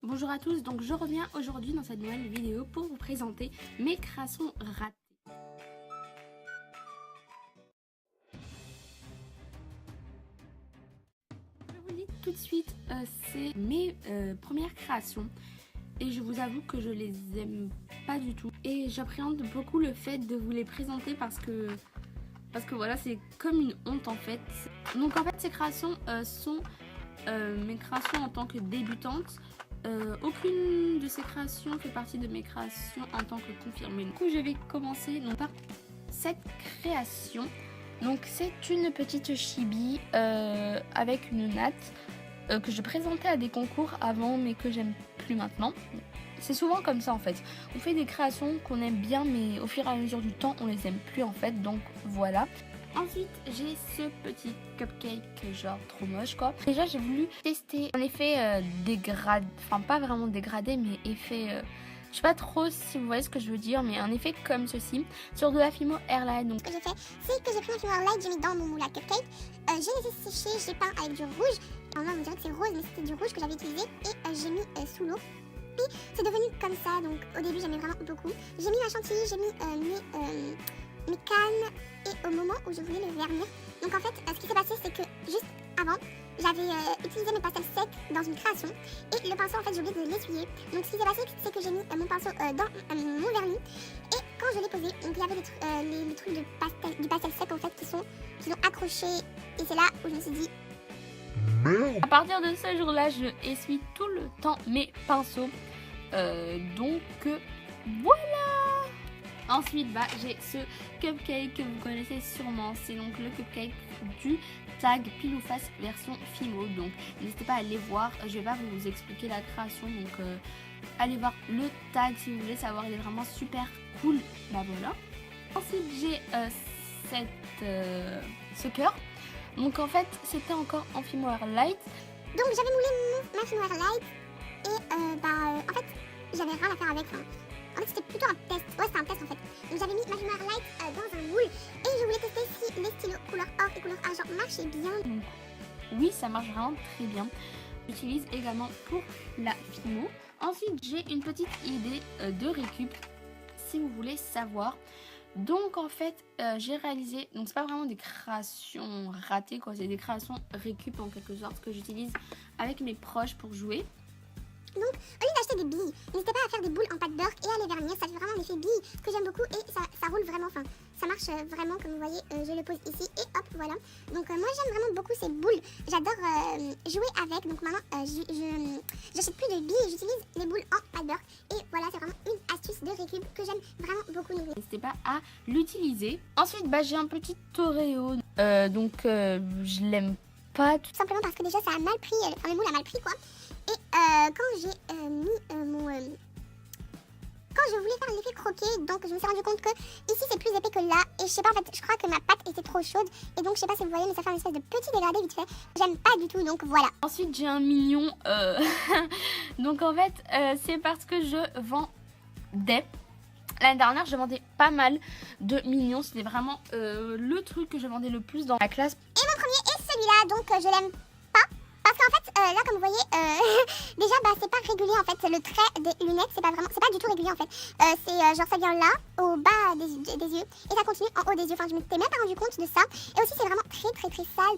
Bonjour à tous, donc je reviens aujourd'hui dans cette nouvelle vidéo pour vous présenter mes créations ratées. Je vous dis tout de suite, c'est mes premières créations et je vous avoue que je les aime pas du tout. Et j'appréhende beaucoup le fait de vous les présenter parce que voilà, c'est comme une honte en fait. Donc en fait ces créations sont mes créations en tant que débutante. Aucune de ces créations fait partie de mes créations en tant que confirmée. Du coup, je vais commencer par cette création. Donc, c'est une petite chibi avec une natte que je présentais à des concours avant, mais que j'aime plus maintenant. C'est souvent comme ça en fait. On fait des créations qu'on aime bien, mais au fur et à mesure du temps, on les aime plus en fait. Donc voilà. Ensuite, j'ai ce petit cupcake genre trop moche quoi. Déjà, j'ai voulu tester un effet dégradé, enfin pas vraiment dégradé, mais effet, je sais pas trop si vous voyez ce que je veux dire, mais un effet comme ceci sur de la Fimo Airline. Donc Ce que j'ai fait, c'est que j'ai pris un Fimo Airline, j'ai mis dans mon moule à cupcake, j'ai laissé sécher, j'ai peint avec du rouge. Alors là, on dirait que c'est rose, mais c'était du rouge que j'avais utilisé et j'ai mis sous l'eau. Puis c'est devenu comme ça, donc au début j'aimais vraiment beaucoup. J'ai mis ma chantilly, j'ai mis mes cannes et au moment où je voulais le vernir. Donc en fait, ce qui s'est passé, c'est que juste avant, j'avais utilisé mes pastels secs dans une création et le pinceau, en fait, j'ai oublié de l'essuyer. Donc ce qui s'est passé, c'est que j'ai mis mon pinceau dans mon vernis et quand je l'ai posé, donc il y avait les trucs du pastel sec en fait qui sont accrochés et c'est là où je me suis dit à partir de ce jour-là, je essuie tout le temps mes pinceaux. Voilà. Ensuite, j'ai ce cupcake que vous connaissez sûrement. C'est donc le cupcake du tag pile ou face version Fimo. Donc, n'hésitez pas à aller voir. Je vais pas vous expliquer la création. Donc, allez voir le tag si vous voulez savoir. Il est vraiment super cool. Bah voilà. Ensuite, j'ai ce cœur. Donc, en fait, c'était encore en Fimo Airlight. donc j'avais moulé ma Fimo Airlight et en fait j'avais rien à faire avec. En fait c'était plutôt un test, ouais c'était un test en fait. Donc j'avais mis ma Fimo Airlight dans un moule et je voulais tester si les stylos couleur or et couleur argent marchaient bien. Donc, oui, ça marche vraiment très bien. J'utilise également pour la Fimo. Ensuite, j'ai une petite idée de récup si vous voulez savoir. Donc en fait, j'ai réalisé, donc c'est pas vraiment des créations ratées quoi, c'est des créations récup en quelque sorte que j'utilise avec mes proches pour jouer. Donc, au lieu d'acheter des billes, n'hésitez pas à faire des boules en pâte beurre et à les vernir. Ça fait vraiment un effet bille que j'aime beaucoup et ça roule vraiment. Enfin, ça marche vraiment comme vous voyez. Je le pose ici et hop, voilà. Donc, moi j'aime vraiment beaucoup ces boules. J'adore jouer avec. Donc, maintenant, j'achète plus de billes et j'utilise les boules en pâte beurre. Et voilà, c'est vraiment une astuce de récup que j'aime vraiment beaucoup. N'hésitez pas à l'utiliser. Ensuite, j'ai un petit Oreo. Je l'aime pas. Tout simplement parce que déjà, ça a mal pris. Le moule a mal pris quoi. Et quand j'ai mis quand je voulais faire l'effet croqué, donc je me suis rendu compte que ici c'est plus épais que là. Et je sais pas en fait, je crois que ma pâte était trop chaude. Et donc je sais pas si vous voyez, mais ça fait une espèce de petit dégradé vite fait. J'aime pas du tout, donc voilà. Ensuite j'ai un mignon. Donc en fait c'est parce que je vendais. L'année dernière je vendais pas mal de mignons. C'était vraiment le truc que je vendais le plus dans la classe. Et mon premier est celui-là, donc je l'aime pas. Parce qu'en fait, là comme vous voyez, déjà c'est pas régulier en fait, le trait des lunettes c'est pas du tout régulier en fait. C'est genre ça vient là, au bas des yeux, et ça continue en haut des yeux, enfin je m'étais même pas rendu compte de ça. Et aussi c'est vraiment très sale,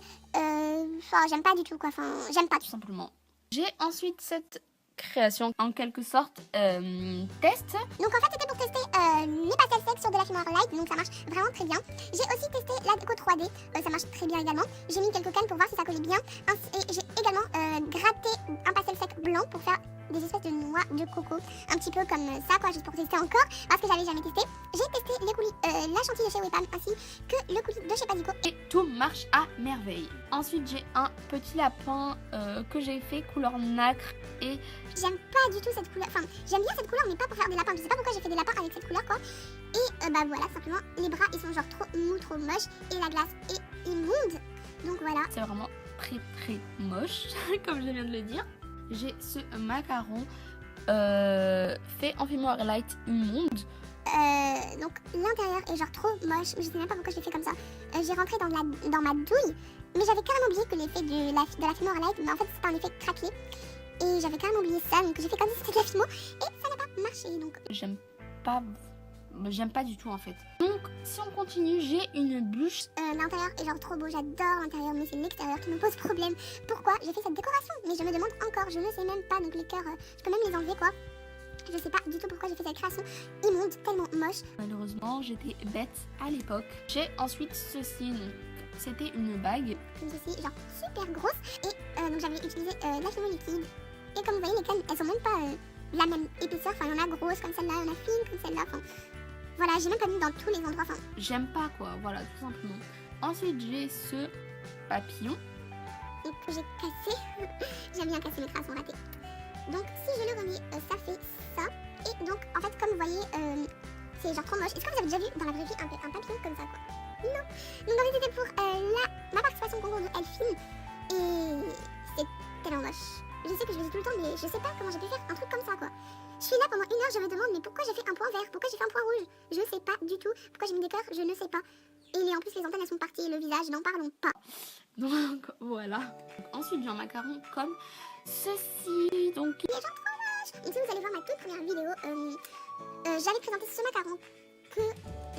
j'aime pas du tout quoi, enfin j'aime pas tout simplement. J'ai ensuite cette création en quelque sorte test. Donc en fait c'était pour tester les pastels secs sur de la Fimo Airlight, donc ça marche vraiment très bien. J'ai aussi testé la déco 3D, ça marche très bien également. J'ai mis quelques cannes pour voir si ça collait bien. Et j'ai également gratté un pastel sec blanc pour faire des espèces de noix de coco, un petit peu comme ça quoi, juste pour tester encore, parce que j'avais jamais testé. J'ai testé les coulis, la chantilly de chez Wepam ainsi que le coulis de chez Pasico. Et tout marche à merveille. Ensuite j'ai un petit lapin que j'ai fait couleur nacre et j'aime pas du tout cette couleur, enfin j'aime bien cette couleur mais pas pour faire des lapins. Je sais pas pourquoi j'ai fait des lapins avec cette couleur quoi. Et voilà, simplement les bras ils sont genre trop mous, trop moches et la glace est immonde. Donc voilà. C'est vraiment très moche comme je viens de le dire. J'ai ce macaron fait en Fimo Airlight immonde. Donc l'intérieur est genre trop moche, je sais même pas pourquoi je l'ai fait comme ça. J'ai rentré dans ma douille, mais j'avais carrément oublié que l'effet de la Fimo Airlight, mais en fait c'était un effet craquelé. et j'avais quand même oublié ça, donc j'ai fait comme si c'était de la filmo et ça n'a pas marché. Donc j'aime pas du tout en fait. Donc si on continue, j'ai une bûche. l'intérieur est genre trop beau, j'adore l'intérieur, mais c'est l'extérieur qui me pose problème. Pourquoi j'ai fait cette décoration? Mais je me demande encore, je ne sais même pas. Donc les cœurs, je peux même les enlever quoi. Je sais pas du tout pourquoi j'ai fait cette création immonde, tellement moche. Malheureusement, j'étais bête à l'époque. J'ai ensuite ceci, donc c'était une bague. Comme ceci, genre super grosse. Et donc j'avais utilisé de la fimo liquide. Et comme vous voyez, les cannes, elles sont même pas la même épaisseur. Enfin, il y en a grosses comme celle-là, il y en a fines comme celle-là. Enfin, voilà, j'ai même pas mis dans tous les endroits. Enfin, j'aime pas quoi, voilà, tout simplement. Ensuite, j'ai ce papillon. Et que j'ai cassé. J'aime bien casser mes créations ratées. Donc si je le remets, ça fait ça. Et donc en fait comme vous voyez, c'est genre trop moche. Est-ce que vous avez déjà vu dans la vraie vie un papillon comme ça quoi? Non. Donc en fait c'était pour ma participation au concours de Elfine. Et c'est tellement moche. Je sais que je le dis tout le temps mais je sais pas comment j'ai pu faire un truc comme ça quoi. Je suis là pendant 1 heure, je me demande mais pourquoi j'ai fait un point vert? Pourquoi j'ai fait un point rouge? Je sais pas du tout. Pourquoi j'ai mis des cœurs? Je ne sais pas. Et en plus les antennes elles sont parties et le visage, n'en parlons pas. Donc voilà. Donc, ensuite j'ai un macaron comme ceci. Donc il est genre trop moche. Donc si vous allez voir ma toute première vidéo, j'avais présenté ce macaron que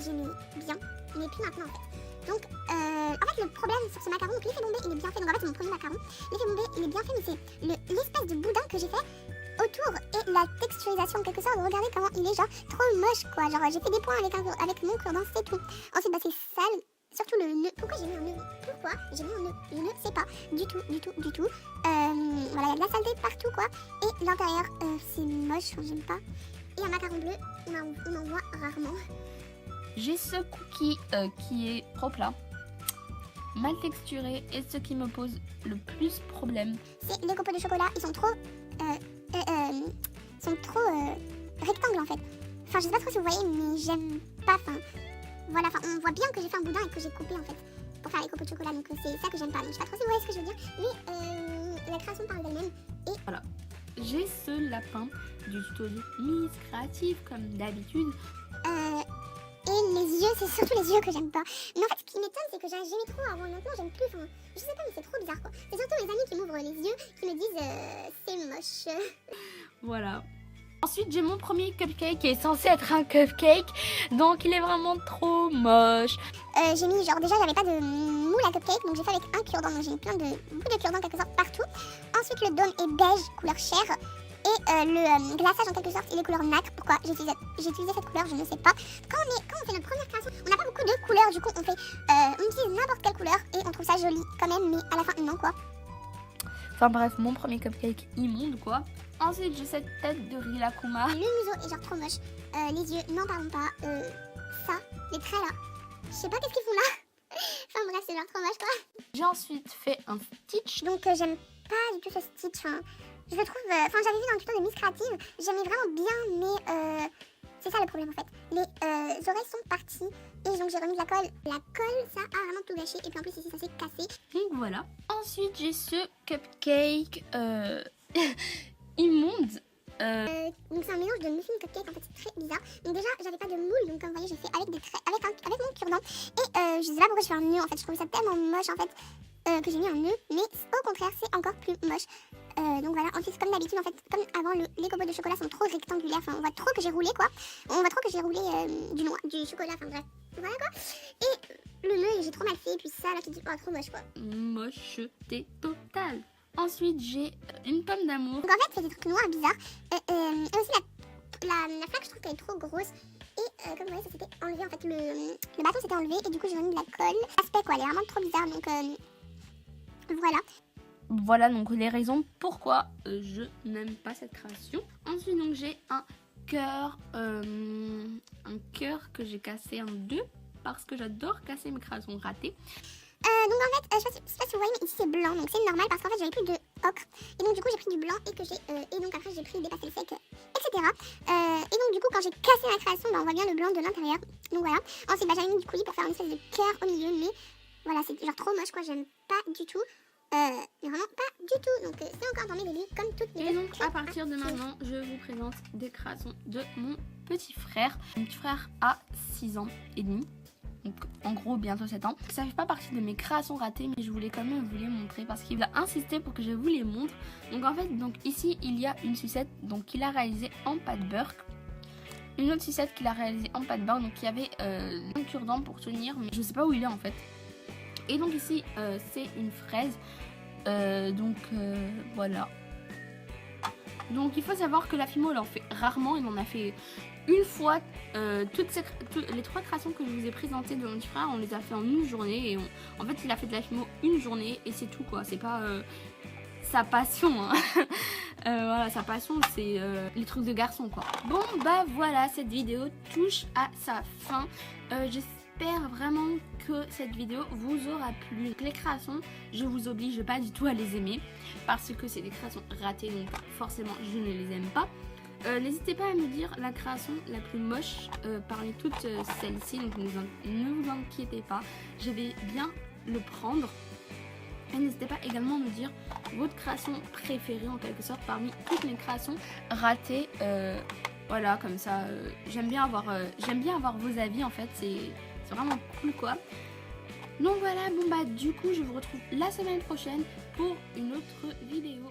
j'aimais bien, mais plus maintenant en fait. Donc en fait le problème sur ce macaron, donc l'effet bombé il est bien fait. Donc en fait c'est mon premier macaron. L'effet bombé il est bien fait mais c'est l'espèce de boudin que j'ai fait autour et la texturisation en quelque sorte. Regardez comment il est genre trop moche quoi. Genre j'ai fait des points avec mon cure-dent, c'est tout. Ensuite bah c'est sale. Surtout le nœud. Pourquoi j'ai mis un nœud? Pourquoi j'ai mis un nœud? Je ne sais pas du tout. Voilà, il y a de la saleté partout quoi. Et l'intérieur, c'est moche, j'aime pas. Et un macaron bleu, on en voit rarement. j'ai ce cookie qui est trop plat, mal texturé, et ce qui me pose le plus problème, C'est les copeaux de chocolat, ils sont trop rectangles en fait. Enfin, je sais pas trop si vous voyez, mais j'aime pas. Enfin, voilà, enfin, on voit bien que j'ai fait un boudin et que j'ai coupé en fait pour faire les copeaux de chocolat, donc c'est ça que j'aime pas. Donc, je sais pas trop si vous voyez ce que je veux dire, mais la création parle d'elle-même. Et voilà. J'ai ce lapin du tuto de Miss Créative comme d'habitude. Et les yeux, c'est surtout les yeux que j'aime pas. Mais en fait, ce qui m'étonne, c'est que j'aimais trop avant, maintenant j'aime plus. Enfin, je sais pas, mais c'est trop bizarre quoi. C'est surtout mes amis qui m'ouvrent les yeux, qui me disent c'est moche. Voilà. Ensuite, j'ai mon premier cupcake qui est censé être un cupcake, donc il est vraiment trop moche. J'ai mis genre déjà j'avais pas de moule à cupcake, donc j'ai fait avec un cure-dent, donc j'ai mis plein de bouts de cure-dent en quelque sorte partout. Ensuite le dôme est beige, couleur chair, et le glaçage en quelque sorte il est couleur nacre. Pourquoi j'ai utilisé cette couleur, je ne sais pas. Quand on fait notre première création, on n'a pas beaucoup de couleurs, du coup on utilise n'importe quelle couleur et on trouve ça joli quand même, mais à la fin non quoi. Enfin bref, mon premier cupcake immonde quoi. Ensuite, j'ai cette tête de Rilakkuma. Le museau est genre trop moche. Les yeux, n'en parlons pas. Ça, les traits là. Je sais pas qu'est-ce qu'ils font là. Enfin bref, c'est genre trop moche quoi. J'ai ensuite fait un stitch. Donc j'aime pas du tout ce stitch. Enfin, je le trouve. Enfin, j'avais vu dans le tuto de Miss Créative. J'aimais vraiment bien, mais c'est ça le problème en fait. Les oreilles sont parties. Et donc j'ai remis de la colle. La colle, ça a vraiment tout gâché. Et puis en plus ici, ça s'est cassé. Donc voilà. Ensuite, j'ai ce cupcake immonde. Donc c'est un mélange de muffin cupcake, en fait c'est très bizarre. Donc déjà j'avais pas de moule, donc comme vous voyez j'ai fait avec des traits, avec mon cure-dent. Et je sais pas pourquoi je fais un nœud en fait, je trouvais ça tellement moche en fait que j'ai mis un nœud, mais au contraire c'est encore plus moche. Donc voilà, ensuite comme d'habitude en fait, comme avant les copeaux de chocolat sont trop rectangulaires, enfin on voit trop que j'ai roulé quoi. On voit trop que j'ai roulé du chocolat, enfin bref, voilà quoi. Et le nœud j'ai trop mal fait, et puis ça là qui dit oh trop moche quoi. Mocheté totale. Ensuite, j'ai une pomme d'amour. Donc en fait, c'est des trucs noirs bizarres. Et aussi la flaque, je trouve qu'elle est trop grosse. Et comme vous voyez, ça s'était enlevé en fait. Le bâton s'était enlevé et du coup, j'ai remis de la colle. L'aspect quoi, elle est vraiment trop bizarre. Donc voilà. Voilà donc les raisons pourquoi je n'aime pas cette création. Ensuite, donc j'ai un cœur que j'ai cassé en deux parce que j'adore casser mes créations ratées. Donc en fait, je sais pas si vous voyez, mais ici c'est blanc, donc c'est normal parce qu'en fait j'avais plus de ocre. Et donc du coup j'ai pris du blanc et donc après j'ai pris des pastels secs, etc. Et donc du coup quand j'ai cassé ma création, bah, on voit bien le blanc de l'intérieur. Donc voilà. Ensuite bah, j'avais mis du coulis pour faire une espèce de cœur au milieu, mais voilà c'est genre trop moche quoi, j'aime pas du tout. Mais vraiment pas du tout. Donc c'est encore dans mes débuts comme toutes mes. Et donc à partir de maintenant, je vous présente des créations de mon petit frère. Mon petit frère a 6 ans et demi. donc en gros bientôt 7 ans. Ça fait pas partie de mes créations ratées, mais je voulais quand même vous les montrer parce qu'il a insisté pour que je vous les montre. Donc en fait, donc ici il y a une sucette donc qu'il a réalisée en pâte beurre. Une autre sucette qu'il a réalisée en pâte beurre, donc il y avait un cure-dent pour tenir, mais je sais pas où il est en fait. Et donc ici c'est une fraise, voilà. Donc il faut savoir que la Fimo elle en fait rarement, il en a fait une fois. Les 3 créations que je vous ai présentées de mon petit frère, on les a fait en une journée. Et en fait il a fait de la Fimo une journée et c'est tout quoi, c'est pas sa passion hein. Voilà, sa passion c'est les trucs de garçon quoi. Bon bah voilà, cette vidéo touche à sa fin. J'espère vraiment que cette vidéo vous aura plu. Donc les créations, je vous oblige pas du tout à les aimer parce que c'est des créations ratées, donc forcément je ne les aime pas. N'hésitez pas à me dire la création la plus moche parmi toutes celles-ci, donc ne vous inquiétez pas, je vais bien le prendre. Et n'hésitez pas également à me dire votre création préférée en quelque sorte parmi toutes les créations ratées. Voilà, comme ça, j'aime bien avoir vos avis en fait, c'est vraiment cool quoi. Donc voilà, bon bah du coup je vous retrouve la semaine prochaine pour une autre vidéo.